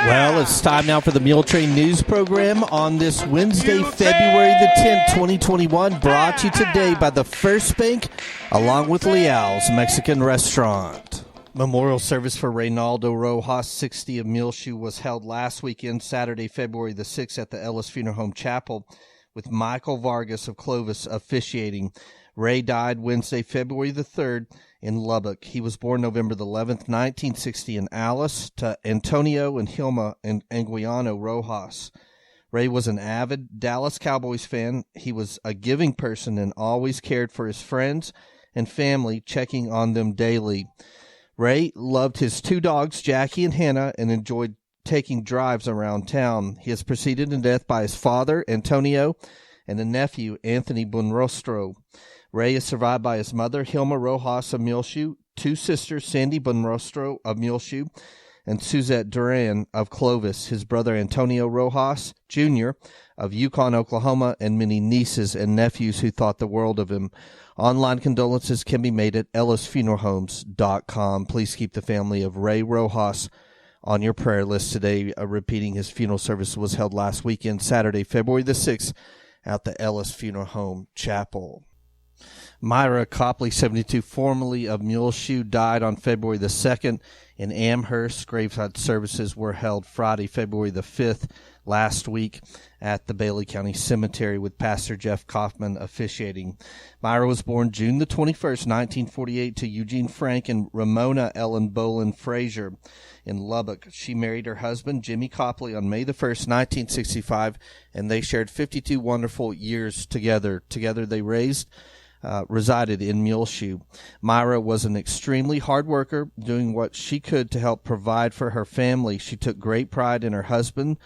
Well, it's time now for the Muletrain News Program on this Wednesday, February the 10th, 2021, brought to you today by the First Bank, along with Leal's Mexican Restaurant. Memorial service for Reynaldo Rojas, 60 of Muleshoe, was held last weekend, Saturday, February the 6th, at the Ellis Funeral Home Chapel, with Michael Vargas of Clovis officiating. Ray died Wednesday, February the 3rd, in Lubbock. He was born November the 11th, 1960, in Alice, to Antonio and Hilma and Anguiano Rojas. Ray was an avid Dallas Cowboys fan. He was a giving person and always cared for his friends and family, checking on them daily. Ray loved his two dogs, Jackie and Hannah, and enjoyed taking drives around town. He is preceded in death by his father, Antonio, and a nephew, Anthony Bunrostro. Ray is survived by his mother, Hilma Rojas of Muleshoe, two sisters, Sandy Bunrostro of Muleshoe, and Suzette Duran of Clovis, his brother Antonio Rojas, Jr. of Yukon, Oklahoma, and many nieces and nephews who thought the world of him. Online condolences can be made at ellisfuneralhomes.com. Please keep the family of Ray Rojas on your prayer list today. Repeating, his funeral service was held last weekend, Saturday, February the 6th, at the Ellis Funeral Home Chapel. Myra Copley, 72, formerly of Muleshoe, died on February the 2nd in Amherst. Graveside services were held Friday, February the 5th, last week at the Bailey County Cemetery, with Pastor Jeff Kaufman officiating. Myra was born June the 21st, 1948, to Eugene Frank and Ramona Ellen Bolin Frazier in Lubbock. She married her husband, Jimmy Copley, on May the 1st, 1965, and they shared 52 wonderful years together. Together they resided in Muleshoe. Myra was an extremely hard worker, doing what she could to help provide for her family. She took great pride in her husband,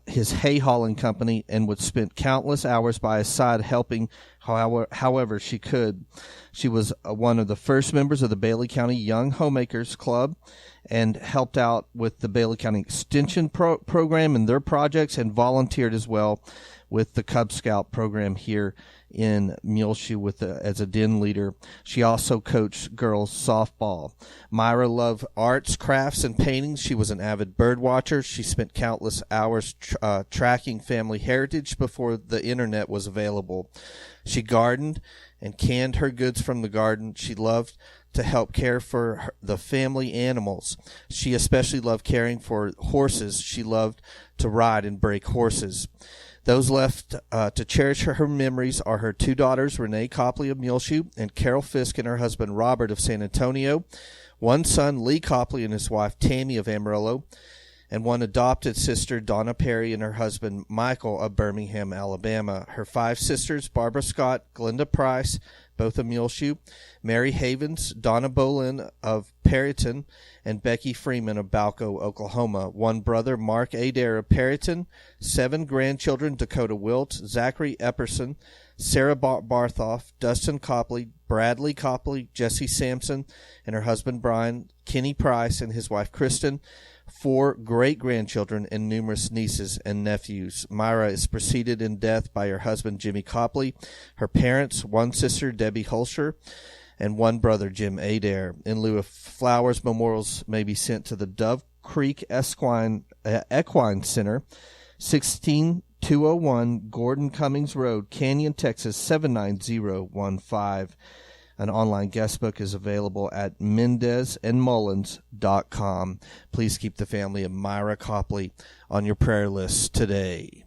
his hay hauling company, and would spend countless hours by his side helping however she could. She was one of the first members of the Bailey County Young Homemakers Club and helped out with the Bailey County Extension program and their projects, and volunteered as well with the Cub Scout program here in Muleshoe as a den leader. She also coached girls softball. Myra loved arts, crafts, and paintings. She was an avid bird watcher. She spent countless hours tracking family heritage before the internet was available. She gardened and canned her goods from the garden. She loved to help care for the family animals. She especially loved caring for horses. She loved to ride and break horses. Those left to cherish her memories are her two daughters, Renee Copley of Muleshoe and Carol Fisk, and her husband Robert of San Antonio, one son, Lee Copley, and his wife Tammy of Amarillo, and one adopted sister, Donna Perry, and her husband Michael of Birmingham, Alabama. Her five sisters, Barbara Scott, Glenda Price, both of Muleshoe, Mary Havens, Donna Bolin of Perryton, and Becky Freeman of Balco, Oklahoma. One brother, Mark Adair of Perryton. Seven grandchildren, Dakota Wilt, Zachary Epperson, Sarah Barthoff, Dustin Copley, Bradley Copley, Jesse Sampson, and her husband Brian, Kenny Price, and his wife Kristen. Four great-grandchildren and numerous nieces and nephews. Myra is preceded in death by her husband, Jimmy Copley, her parents, one sister, Debbie Hulsher, and one brother, Jim Adair. In lieu of flowers, memorials may be sent to the Dove Creek Equine Center, 16201 Gordon Cummings Road, Canyon, Texas, 79015. An online guest book is available at mendezandmullins.com. Please keep the family of Myra Copley on your prayer list today.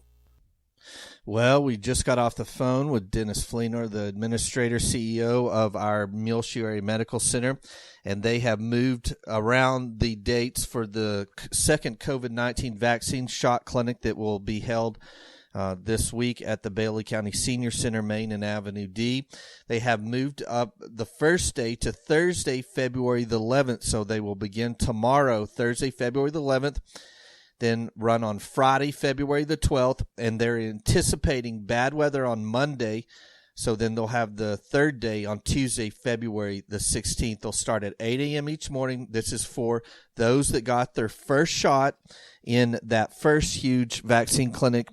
Well, we just got off the phone with Dennis Fleenor, the administrator, CEO of our Muleshoe Area Medical Center, and they have moved around the dates for the second COVID-19 vaccine shot clinic that will be held this week at the Bailey County Senior Center, Main and Avenue D. They have moved up the first day to Thursday, February the 11th, so they will begin tomorrow, Thursday, February the 11th, then run on Friday, February the 12th, and they're anticipating bad weather on Monday, so then they'll have the third day on Tuesday, February the 16th. They'll start at 8 a.m. each morning. This is for those that got their first shot in that first huge vaccine clinic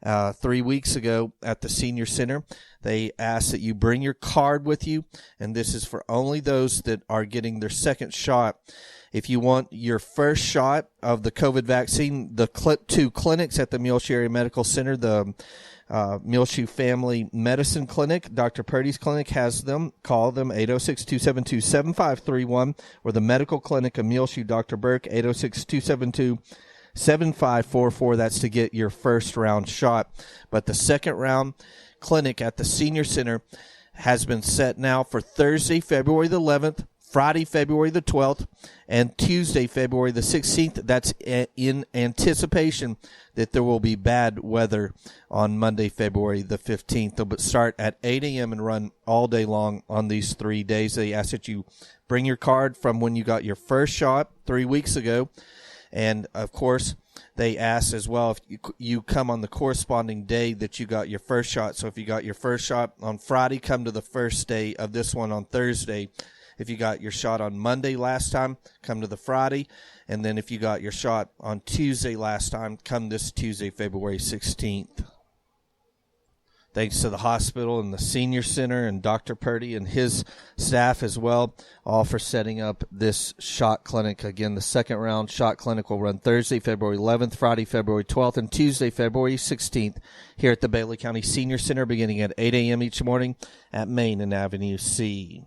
3 weeks ago at the Senior Center. They ask that you bring your card with you, and this is for only those that are getting their second shot. If you want your first shot of the COVID vaccine, the two clinics at the Muleshoe Area Medical Center, the Muleshoe Family Medicine Clinic, Dr. Purdy's clinic has them. Call them 806-272-7531, or the medical clinic of Muleshoe, Dr. Burke, 806-272-7544. That's to get your first round shot. But the second round clinic at the Senior Center has been set now for Thursday, February the 11th, Friday, February the 12th, and Tuesday, February the 16th. That's in anticipation that there will be bad weather on Monday, February the 15th. They'll start at 8 a.m. and run all day long on these 3 days. They ask that you bring your card from when you got your first shot 3 weeks ago. And, of course, they ask as well if you come on the corresponding day that you got your first shot. So if you got your first shot on Friday, come to the first day of this one on Thursday. If you got your shot on Monday last time, come to the Friday. And then if you got your shot on Tuesday last time, come this Tuesday, February 16th. Thanks to the hospital and the Senior Center and Dr. Purdy and his staff as well, all for setting up this shot clinic. Again, the second round shot clinic will run Thursday, February 11th, Friday, February 12th, and Tuesday, February 16th here at the Bailey County Senior Center, beginning at 8 a.m. each morning at Main and Avenue C.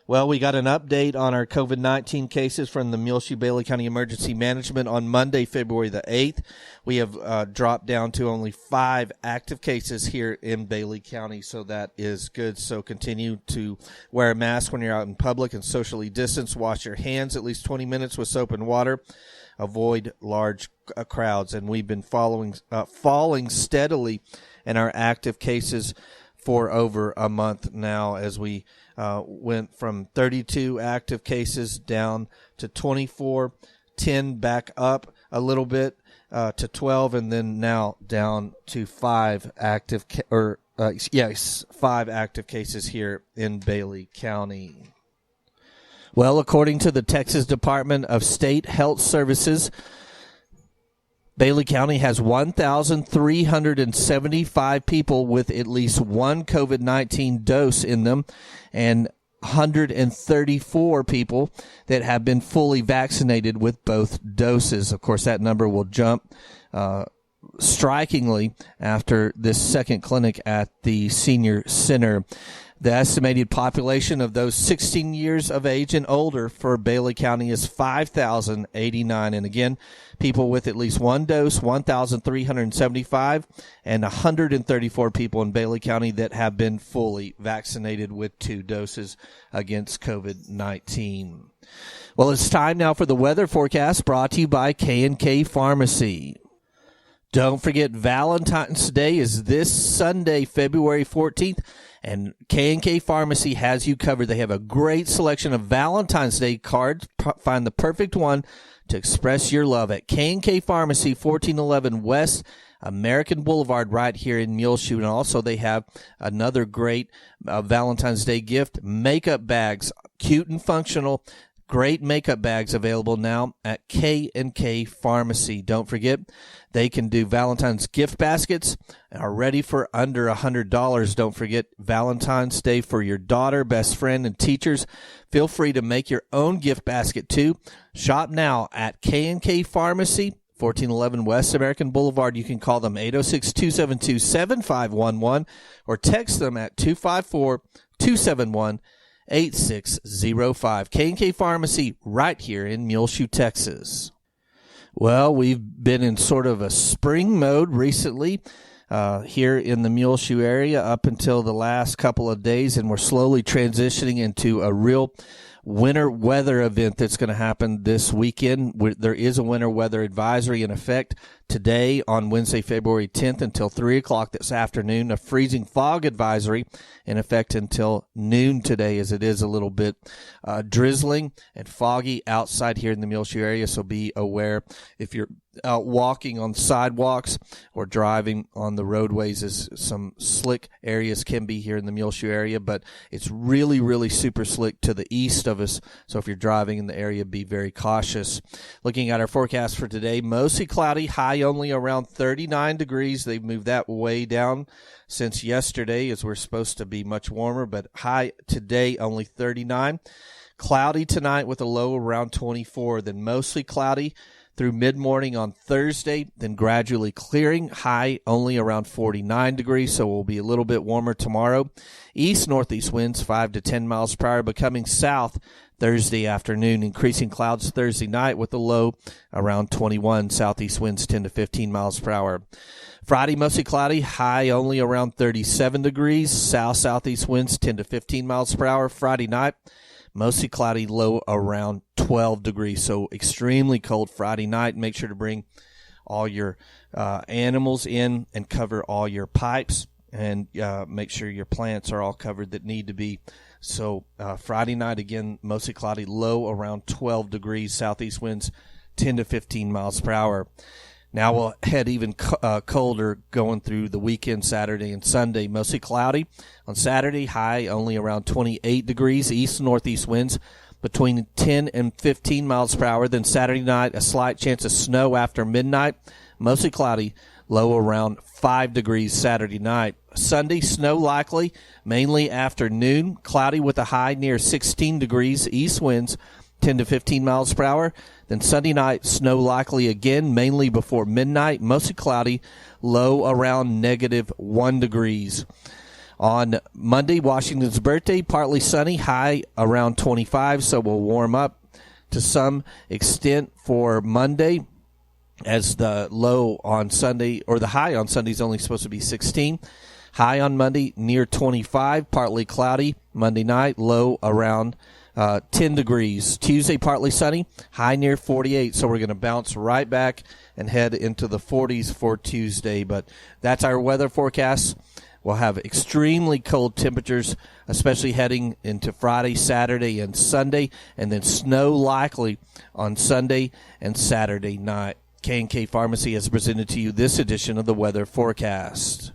Well, we got an update on our COVID-19 cases from the Muleshoe Bailey County Emergency Management on Monday, February the 8th. We have dropped down to only 5 active cases here in Bailey County, so that is good. So continue to wear a mask when you're out in public and socially distance. Wash your hands at least 20 minutes with soap and water. Avoid large crowds. And we've been falling steadily in our active cases for over a month now, as we went from 32 active cases down to 24, 10 back up a little bit to 12, and then now down to 5 active 5 active cases here in Bailey County. Well, according to the Texas Department of State Health Services, Bailey County has 1,375 people with at least one COVID-19 dose in them, and 134 people that have been fully vaccinated with both doses. Of course, that number will jump strikingly after this second clinic at the Senior Center. The estimated population of those 16 years of age and older for Bailey County is 5,089. And again, people with at least one dose, 1,375, and 134 people in Bailey County that have been fully vaccinated with 2 doses against COVID-19. Well, it's time now for the weather forecast, brought to you by K&K Pharmacy. Don't forget, Valentine's Day is this Sunday, February 14th. And K&K Pharmacy has you covered. They have a great selection of Valentine's Day cards. Find the perfect one to express your love at K&K Pharmacy, 1411 West American Boulevard, right here in Muleshoe. And also they have another great Valentine's Day gift, makeup bags, cute and functional. Great makeup bags available now at K&K Pharmacy. Don't forget, they can do Valentine's gift baskets and are ready for under $100. Don't forget, Valentine's Day for your daughter, best friend, and teachers. Feel free to make your own gift basket, too. Shop now at K&K Pharmacy, 1411 West American Boulevard. You can call them 806-272-7511 or text them at 254-271-8605. K&K Pharmacy right here in Muleshoe, Texas. Well, we've been in sort of a spring mode recently here in the Muleshoe area up until the last couple of days, and we're slowly transitioning into a real winter weather event that's going to happen this weekend. There is a winter weather advisory in effect today on Wednesday, February 10th until 3 o'clock this afternoon. A freezing fog advisory in effect until noon today, as it is a little bit drizzling and foggy outside here in the Muleshoe area. So be aware if you're out walking on sidewalks or driving on the roadways, as some slick areas can be here in the Muleshoe area, but it's really, really super slick to the east of us. So if you're driving in the area, be very cautious. Looking at our forecast for today, mostly cloudy, high only around 39 degrees. They've moved that way down since yesterday, as we're supposed to be much warmer, but high today only 39. Cloudy tonight with a low around 24, then mostly cloudy through mid-morning on Thursday, then gradually clearing, high only around 49 degrees, so it will be a little bit warmer tomorrow. East-northeast winds 5 to 10 miles per hour, becoming south Thursday afternoon, increasing clouds Thursday night with a low around 21, southeast winds 10 to 15 miles per hour. Friday, mostly cloudy, high only around 37 degrees, south-southeast winds 10 to 15 miles per hour. Friday night, mostly cloudy, low around 12 degrees, so extremely cold Friday night. Make sure to bring all your animals in and cover all your pipes, and make sure your plants are all covered that need to be. So Friday night, again, mostly cloudy, low around 12 degrees, southeast winds 10 to 15 miles per hour. Now we'll head even colder going through the weekend, Saturday and Sunday. Mostly cloudy. On Saturday, high only around 28 degrees, east-northeast winds between 10 and 15 miles per hour. Then Saturday night, a slight chance of snow after midnight. Mostly cloudy, low around 5 degrees Saturday night. Sunday, snow likely, mainly afternoon. Cloudy with a high near 16 degrees, east winds 10 to 15 miles per hour. Then Sunday night, snow likely again, mainly before midnight. Mostly cloudy, low around -1 degrees. On Monday, Washington's birthday, partly sunny, high around 25, so we'll warm up to some extent for Monday, as the low on Sunday, or the high on Sunday is only supposed to be 16. High on Monday near 25, partly cloudy. Monday night, low around 10 degrees. Tuesday, partly sunny, high near 48. So we're going to bounce right back and head into the 40s for Tuesday. But that's our weather forecast. We'll have extremely cold temperatures, especially heading into Friday, Saturday, and Sunday, and then snow likely on Sunday and Saturday night. K&K Pharmacy has presented to you this edition of the weather forecast.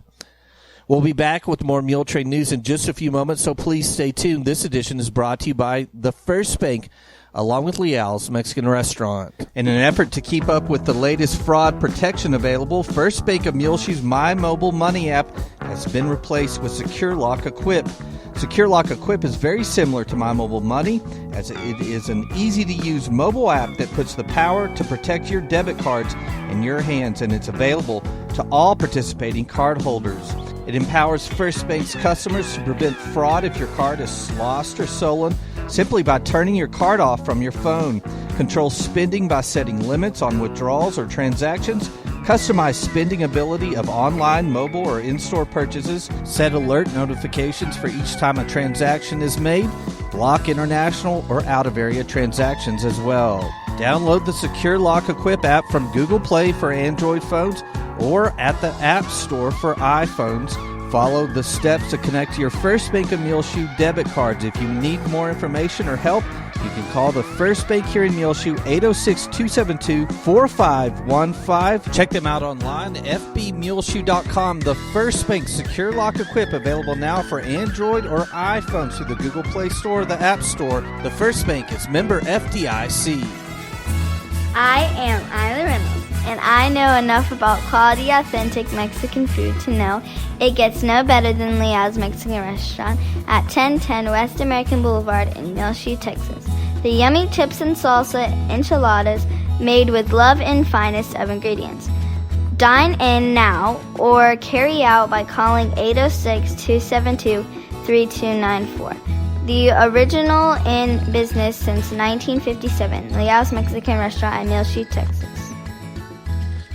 We'll be back with more Muletrain news in just a few moments, so please stay tuned. This edition is brought to you by the First Bank, along with Leal's Mexican Restaurant. In an effort to keep up with the latest fraud protection available, First Bank of Muleshoe's My Mobile Money app has been replaced with Secure Lock Equip. Secure Lock Equip is very similar to My Mobile Money, as it is an easy-to-use mobile app that puts the power to protect your debit cards in your hands, and it's available to all participating card holders. It empowers First Bank's customers to prevent fraud if your card is lost or stolen simply by turning your card off from your phone. Control spending by setting limits on withdrawals or transactions. Customize spending ability of online, mobile, or in-store purchases. Set alert notifications for each time a transaction is made. Block international or out-of-area transactions as well. Download the Secure Lock Equip app from Google Play for Android phones or at the App Store for iPhones. Follow the steps to connect to your First Bank of Muleshoe debit cards. If you need more information or help, you can call the First Bank here in Muleshoe, 806-272-4515. Check them out online, fbmuleshoe.com. The First Bank Secure Lock Equip, available now for Android or iPhones through the Google Play Store or the App Store. The First Bank is member FDIC. I am Isla Reynolds, and I know enough about quality, authentic Mexican food to know it gets no better than Leal's Mexican Restaurant at 1010 West American Boulevard in Muleshoe, Texas. The yummy chips and salsa enchiladas made with love and finest of ingredients. Dine in now or carry out by calling 806-272-3294. The original in business since 1957, Leal's Mexican Restaurant in Muleshoe, Texas.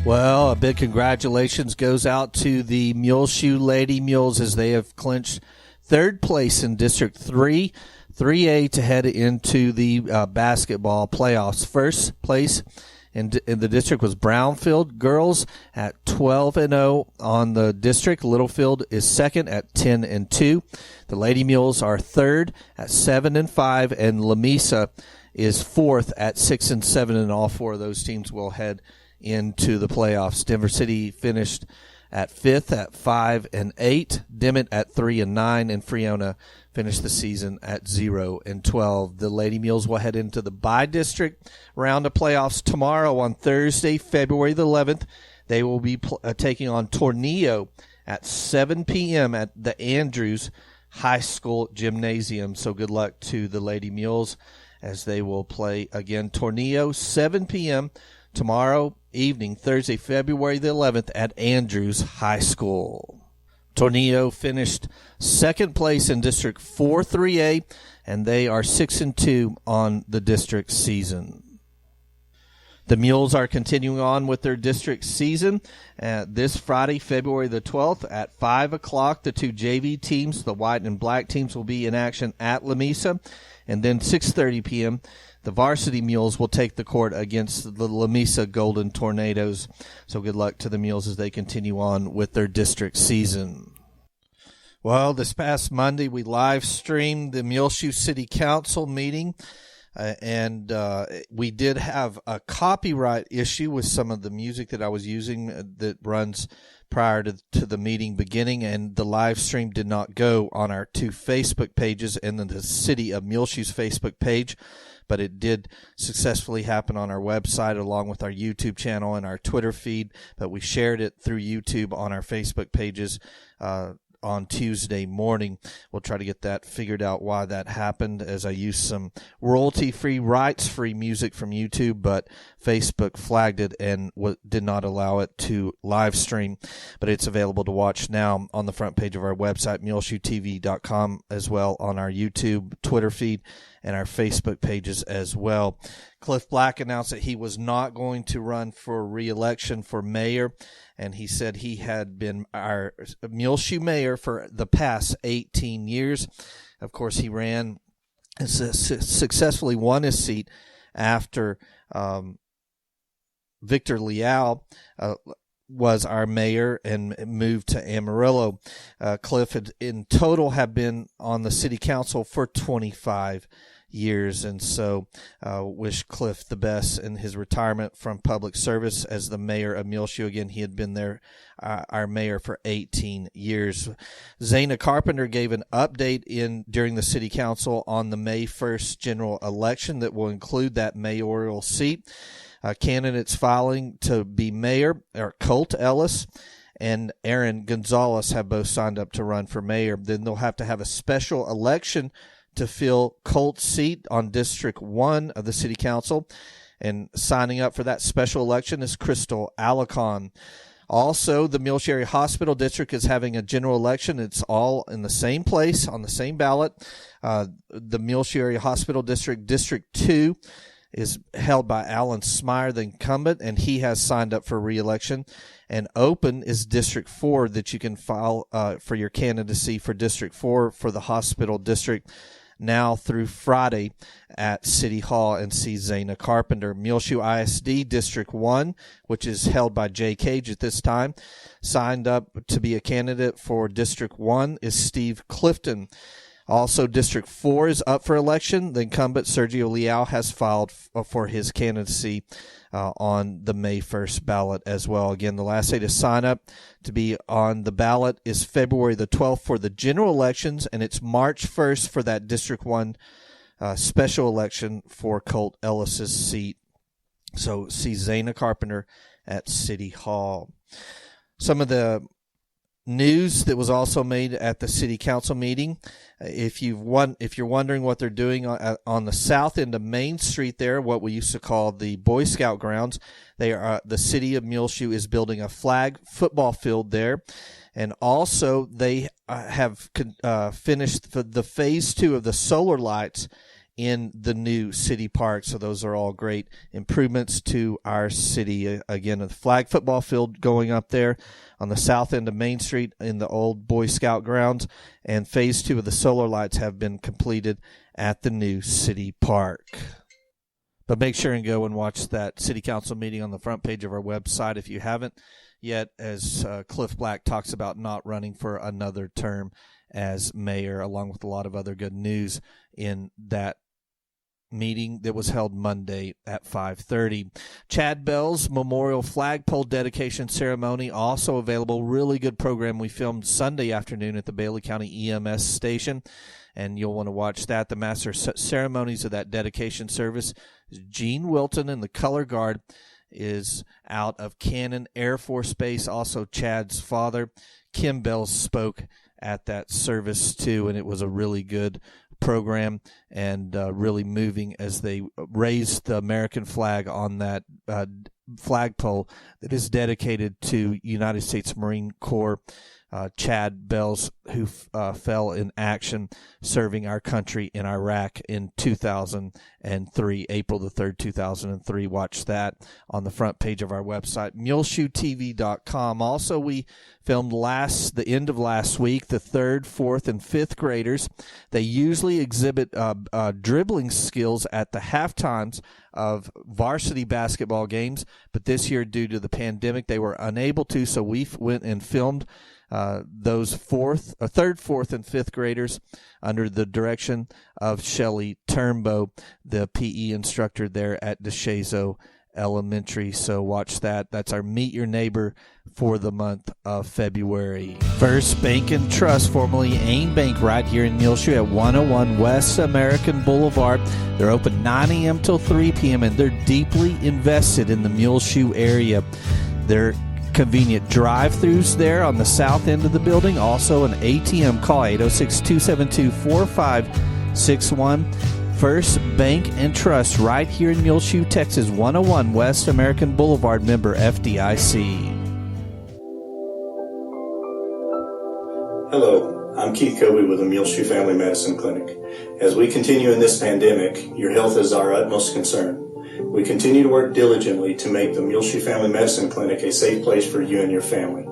Well, a big congratulations goes out to the Muleshoe Lady Mules as they have clinched third place in District 3A to head into the basketball playoffs. First place in the district was Brownfield Girls at 12-0 on the district. Littlefield is second at 10-2. The Lady Mules are third at 7-5, and Lamesa is fourth at 6-7, and all four of those teams will head into the playoffs. Denver City finished at fifth at 5-8, Dimmitt at 3-9, and Freona finished the season at 0-12. The Lady Mules will head into the bi-district round of playoffs tomorrow on Thursday, February the 11th. They will be taking on Tornillo at 7 p.m. at the Andrews High School Gymnasium. So good luck to the Lady Mules as they will play again. Tornillo, 7 p.m. tomorrow evening, Thursday, February the 11th at Andrews High School. Tornillo finished second place in District 4 3A, and they are 6-2 on the district season. The Mules are continuing on with their district season. This Friday, February the 12th at 5 o'clock, the two JV teams, the white and black teams, will be in action at Lamesa. And then 6:30 p.m., the varsity Mules will take the court against the Lamesa Golden Tornadoes. So good luck to the Mules as they continue on with their district season. Well, this past Monday, we live streamed the Muleshoe City Council meeting. And we did have a copyright issue with some of the music that I was using that runs prior to the meeting beginning, and the live stream did not go on our two Facebook pages and then the City of Muleshoe's Facebook page, but it did successfully happen on our website along with our YouTube channel and our Twitter feed, but we shared it through YouTube on our Facebook pages on Tuesday morning. We'll try to get that figured out why that happened, as I used some royalty-free, rights-free music from YouTube, but Facebook flagged it and did not allow it to live stream. But it's available to watch now on the front page of our website, muleshoetv.com, as well on our YouTube, Twitter feed, and our Facebook pages as well. Cliff Black announced that he was not going to run for re-election for mayor, and he said he had been our Muleshoe mayor for the past 18 years. Of course, he ran and successfully won his seat after Victor Leal was our mayor and moved to Amarillo. Cliff had in total have been on the city council for 25 years, and so wish Cliff the best in his retirement from public service as the mayor of Muleshoe. Again, he had been there, our mayor, for 18 years. Zana Carpenter gave an update during the city council on the May 1st general election that will include that mayoral seat. Candidates filing to be mayor are Colt Ellis and Aaron Gonzalez have both signed up to run for mayor. Then they'll have to have a special election to fill Colt's seat on District 1 of the City Council. And signing up for that special election is Crystal Alicon. Also, the Muleshoe Area Hospital District is having a general election. It's all in the same place, on the same ballot. The Muleshoe Area Hospital District, District 2, is held by Alan Smyer, the incumbent, and he has signed up for re-election. And open is District 4 that you can file for your candidacy for District 4 for the hospital district now through Friday at City Hall, and see Zana Carpenter. Muleshoe ISD District 1, which is held by Jay Cage at this time, signed up to be a candidate for District 1 is Steve Clifton. Also, District 4 is up for election. The incumbent, Sergio Leal, has filed for his candidacy on the May 1st ballot as well. Again, the last day to sign up to be on the ballot is February the 12th for the general elections, and it's March 1st for that District 1 special election for Colt Ellis's seat. So see Zana Carpenter at City Hall. Some of the news that was also made at the city council meeting. If you're wondering what they're doing on the south end of Main Street there, what we used to call the Boy Scout grounds, the city of Muleshoe is building a flag football field there. And also they have finished the phase 2 of the solar lights in the new city park. So those are all great improvements to our city. Again, the flag football field going up there on the south end of Main Street in the old Boy Scout grounds, and phase 2 of the solar lights have been completed at the new city park. But make sure and go and watch that city council meeting on the front page of our website if you haven't yet, as Cliff Black talks about not running for another term as mayor, along with a lot of other good news in that meeting that was held Monday at 5:30. Chad Bell's Memorial Flagpole dedication ceremony also available. Really good program we filmed Sunday afternoon at the Bailey County EMS station, and you'll want to watch that. The master ceremonies of that dedication service, Gene Wilton and the color guard is out of Cannon Air Force Base. Also, Chad's father, Kim Bell, spoke at that service too, and it was a really good program and really moving as they raised the American flag on that flagpole that is dedicated to United States Marine Corps Chad Bells, who fell in action serving our country in Iraq in 2003, April the 3rd, 2003. Watch that on the front page of our website, MuleshoeTV.com. Also, we filmed the end of last week, the 3rd, 4th, and 5th graders. They usually exhibit dribbling skills at the halftimes of varsity basketball games, but this year, due to the pandemic, they were unable to, so we went and filmed those 3rd, 4th, and 5th graders under the direction of Shelley Turnbow, the PE instructor there at DeShazo Elementary. So watch that. That's our Meet Your Neighbor for the month of February. First Bank and Trust, formerly AIM Bank, right here in Muleshoe at 101 West American Boulevard. They're open 9 a.m. till 3 p.m., and they're deeply invested in the Muleshoe area. They're convenient drive-thrus there on the south end of the building. Also an ATM. Call 806-272-4561. First Bank and Trust right here in Muleshoe, Texas, 101 West American Boulevard, member FDIC. Hello, I'm Keith Kobe with the Muleshoe Family Medicine Clinic. As we continue in this pandemic, your health is our utmost concern. We continue to work diligently to make the Muleshoe Family Medicine Clinic a safe place for you and your family.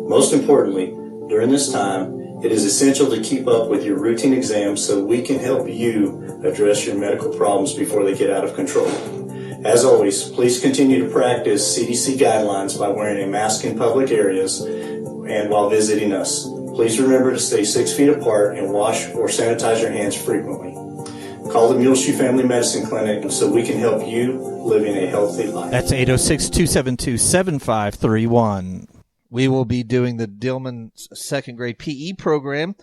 Most importantly, during this time, it is essential to keep up with your routine exams so we can help you address your medical problems before they get out of control. As always, please continue to practice CDC guidelines by wearing a mask in public areas and while visiting us. Please remember to stay 6 feet apart and wash or sanitize your hands frequently. Call the Muleshoe Family Medicine Clinic so we can help you living a healthy life. That's 806-272-7531. We will be doing the Dillman second grade PE program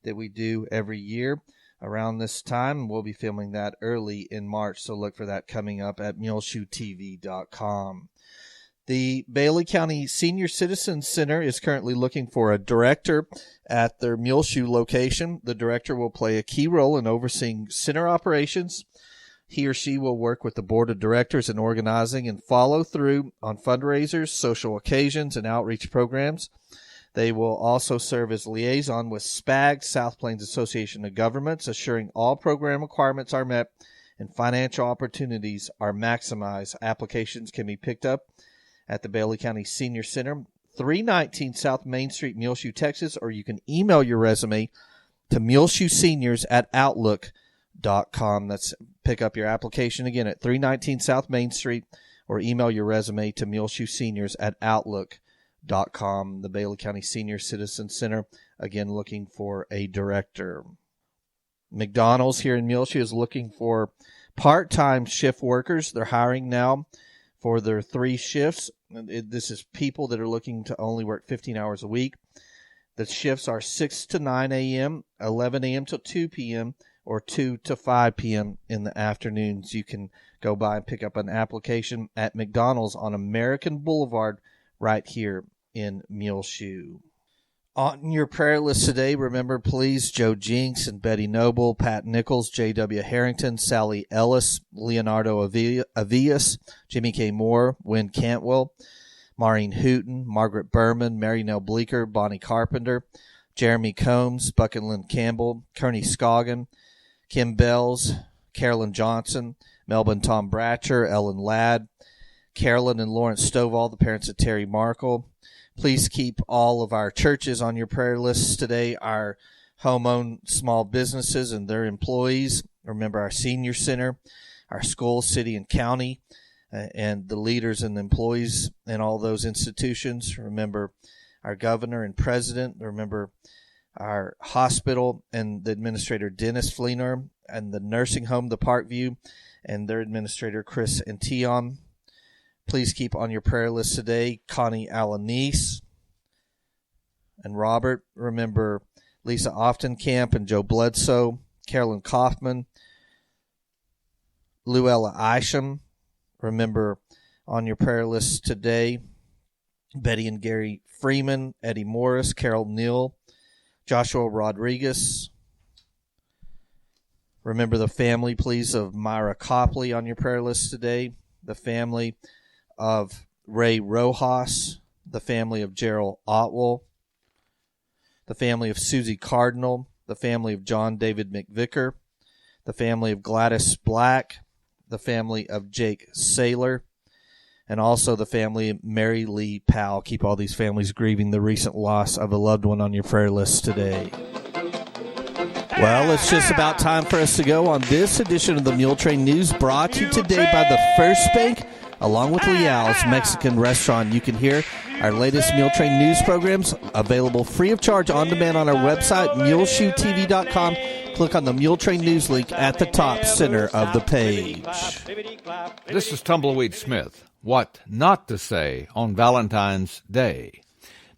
that we do every year around this time. We'll be filming that early in March, so look for that coming up at MuleshoeTV.com. The Bailey County Senior Citizen Center is currently looking for a director at their Muleshoe location. The director will play a key role in overseeing center operations. He or she will work with the board of directors in organizing and follow through on fundraisers, social occasions, and outreach programs. They will also serve as liaison with SPAG, South Plains Association of Governments, assuring all program requirements are met and financial opportunities are maximized. Applications can be picked up at the Bailey County Senior Center, 319 South Main Street, Muleshoe, Texas, or you can email your resume to muleshoeseniors@outlook.com. That's pick up your application again at 319 South Main Street, or email your resume to muleshoeseniors@outlook.com. The Bailey County Senior Citizen Center, again, looking for a director. McDonald's here in Muleshoe is looking for part-time shift workers. They're hiring now for their 3 shifts. This is people that are looking to only work 15 hours a week. The shifts are 6 to 9 a.m., 11 a.m. till 2 p.m., or 2 to 5 p.m. in the afternoons. You can go by and pick up an application at McDonald's on American Boulevard right here in Muleshoe. On your prayer list today, remember, please, Joe Jinks and Betty Noble, Pat Nichols, J.W. Harrington, Sally Ellis, Leonardo Avias, Jimmy K. Moore, Wynn Cantwell, Maureen Hooten, Margaret Berman, Mary Nell Bleeker, Bonnie Carpenter, Jeremy Combs, Buckinlin Campbell, Kearney Scoggin, Kim Bells, Carolyn Johnson, Melvin Tom Bratcher, Ellen Ladd, Carolyn and Lawrence Stovall, the parents of Terry Markle. Please keep all of our churches on your prayer lists today, our home-owned small businesses and their employees. Remember our senior center, our schools, city and county, and the leaders and the employees in all those institutions. Remember our governor and president. Remember our hospital and the administrator, Dennis Fleener, and the nursing home, the Parkview, and their administrator, Chris and Tion. Please keep on your prayer list today Connie Alanis and Robert. Remember Lisa Oftenkamp and Joe Bledsoe, Carolyn Kaufman, Luella Isham. Remember on your prayer list today Betty and Gary Freeman, Eddie Morris, Carol Neal, Joshua Rodriguez. Remember the family, please, of Myra Copley on your prayer list today. The family of Ray Rojas. The family of Gerald Otwell. The family of Susie Cardinal. The family of John David McVicker. The family of Gladys Black. The family of Jake Saylor. And also the family of Mary Lee Powell. Keep all these families grieving the recent loss of a loved one on your prayer list today. Well, it's just about time for us to go on this edition of the Muletrain News, brought to you today by the First Bank, along with Leal's Mexican Restaurant. You can hear our latest Muletrain News programs available free of charge on demand on our website, muleshoetv.com. Click on the Muletrain News link at the top center of the page. This is Tumbleweed Smith. What not to say on Valentine's Day.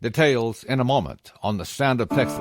Details in a moment on The Sound of Texas.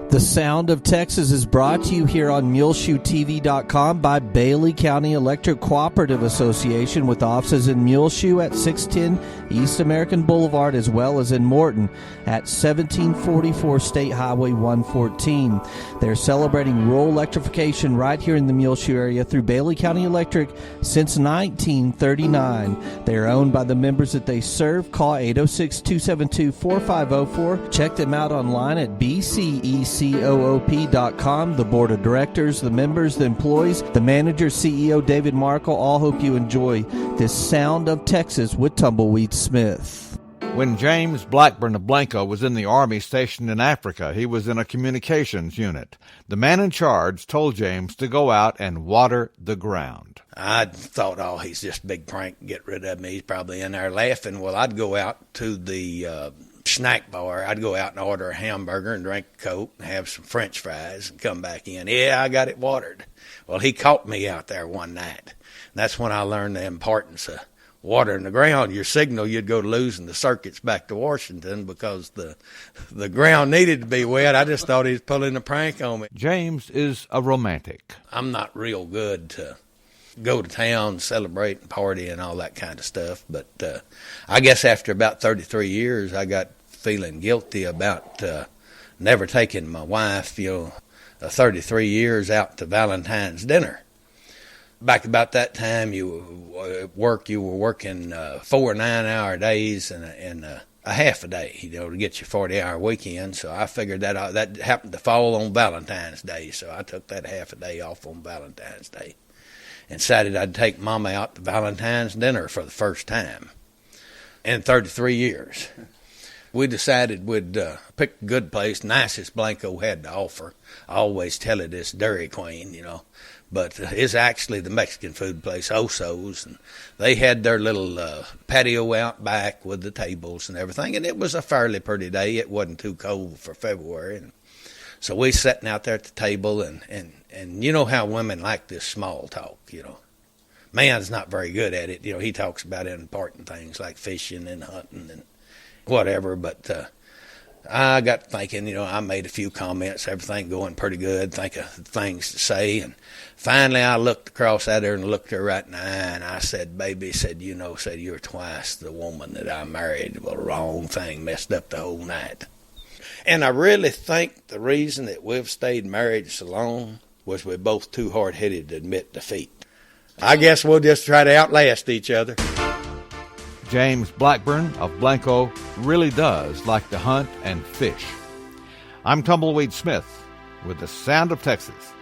The Sound of Texas is brought to you here on MuleshoeTV.com by Bailey County Electric Cooperative Association, with offices in Muleshoe at 610 East American Boulevard, as well as in Morton at 1744 State Highway 114. They're celebrating rural electrification right here in the Muleshoe area through Bailey County Electric since 1939. They are owned by the members that they serve. Call 806-272-4504. Check them out online at bcec.com. The board of directors, the members, the employees, the manager, CEO David Markle, all hope you enjoy this Sound of Texas with Tumbleweed Smith. When James Blackburn of Blanco was in the Army stationed in Africa, he was in a communications unit. The man in charge told James to go out and water the ground. I thought, oh, he's just a big prank, get rid of me. He's probably in there laughing. Well, I'd go out to the snack bar. I'd go out and order a hamburger and drink a Coke and have some French fries and come back in. Yeah, I got it watered. Well, he caught me out there one night. That's when I learned the importance of watering the ground. Your signal, you'd go losing the circuits back to Washington because the ground needed to be wet. I just thought he was pulling a prank on me. James is a romantic. I'm not real good to go to town, celebrate and party and all that kind of stuff. But I guess after about 33 years, I got feeling guilty about never taking my wife, 33 years out to Valentine's dinner. Back about that time, you were working 4 9-hour days and a half a day, to get your 40-hour weekend. So I figured that happened to fall on Valentine's Day, so I took that half a day off on Valentine's Day and decided I'd take Mama out to Valentine's dinner for the first time in 33 years. We decided we'd pick a good place, nicest Blanco had to offer. I always tell it it's Dairy Queen, but it's actually the Mexican food place, Oso's, and they had their little patio out back with the tables and everything, and it was a fairly pretty day. It wasn't too cold for February, and so we sitting out there at the table, and you know how women like this small talk, Man's not very good at it. He talks about important things like fishing and hunting and whatever, but I got thinking, I made a few comments, everything going pretty good, think of things to say, and finally I looked across at her and looked her right in the eye, and I said, baby, you're twice the woman that I married. Well, the wrong thing messed up the whole night. And I really think the reason that we've stayed married so long was we're both too hard-headed to admit defeat. I guess we'll just try to outlast each other. James Blackburn of Blanco really does like to hunt and fish. I'm Tumbleweed Smith with The Sound of Texas.